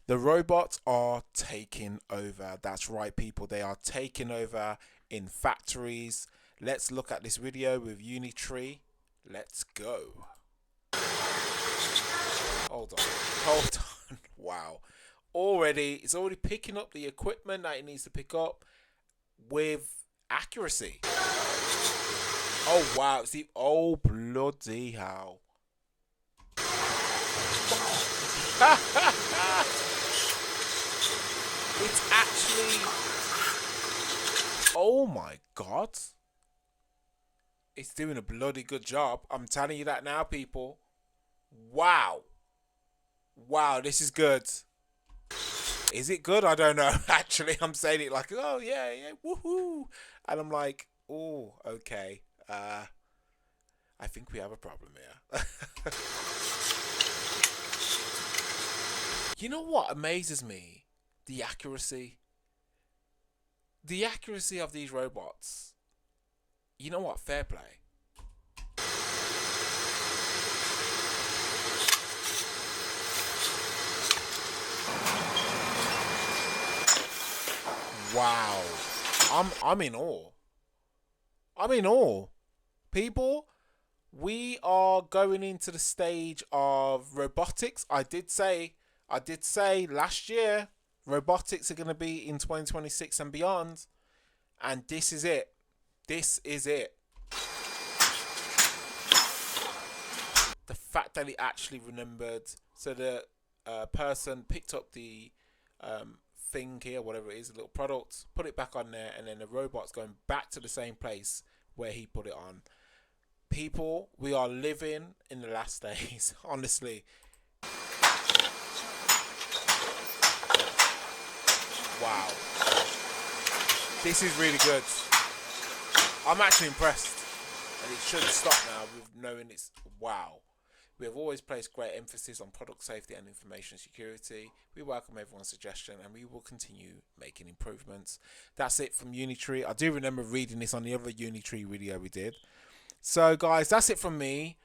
The robots are taking over. That's right, people. They are taking over in factories. Let's look at this video with Unitree. Let's go. Hold on. Hold on. Wow. It's already picking up the equipment that it needs to pick up with accuracy. Oh, wow. See, oh, bloody hell. It's actually... Oh my god. It's doing a bloody good job. I'm telling you that now, people. Wow. Wow, this is good. Is it good? I don't know. Actually, I'm saying it like, oh, yeah, yeah, woohoo. And I'm like, oh, okay. I think we have a problem here. You know what amazes me? The accuracy. The accuracy of these robots. You know what? Fair play. Wow. I'm in awe. I'm in awe. People, we are going into the stage of robotics. I did say last year robotics are going to be in 2026 and beyond, and this is it. This is it. The fact that he actually remembered, so the person picked up the thing here, whatever it is, a little product, put it back on there, and then the robot's going back to the same place where he put it on. People, we are living in the last days, honestly. Wow. This is really good. I'm actually impressed. And it should stop now with knowing it's... Wow. We have always placed great emphasis on product safety and information security. We welcome everyone's suggestion and we will continue making improvements. That's it from Unitree. I do remember reading this on the other Unitree video we did. So guys, that's it from me.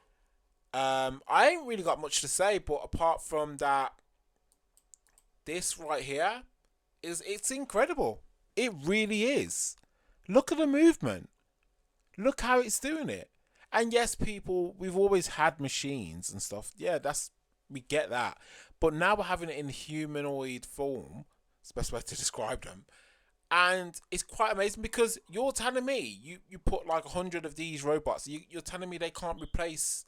I ain't really got much to say, but apart from that, this right here, it's incredible. It really is. Look at the movement. Look how it's doing it. And yes, people, we've always had machines and stuff. Yeah, we get that. But now we're having it in humanoid form. It's the best way to describe them. And it's quite amazing because you're telling me you put like 100 of these robots. You're telling me they can't replace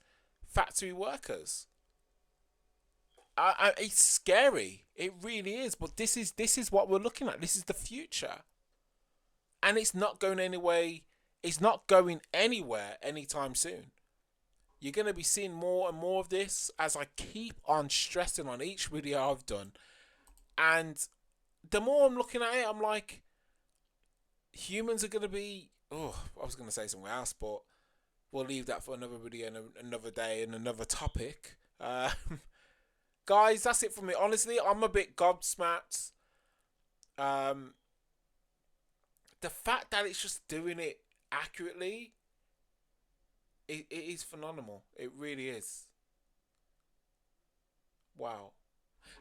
factory workers. It's scary. It really is. But this is what we're looking at. This is the future. And it's not going anywhere. It's not going anywhere anytime soon. You're going to be seeing more and more of this as I keep on stressing on each video I've done. And the more I'm looking at it, I'm like, humans are going to be... Oh, I was going to say something else, but we'll leave that for another video, another day, and another topic. Guys, that's it from me. Honestly, I'm a bit gobsmacked. The fact that it's just doing it accurately, it is phenomenal. It really is. Wow.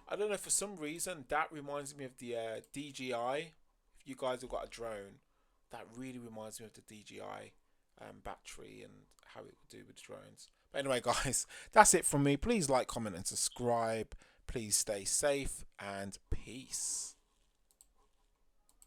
I don't know, for some reason that reminds me of the DJI. If you guys have got a drone, that really reminds me of the DJI battery and how it will do with drones. But anyway, guys, that's it from me. Please like, comment and subscribe. Please stay safe and peace.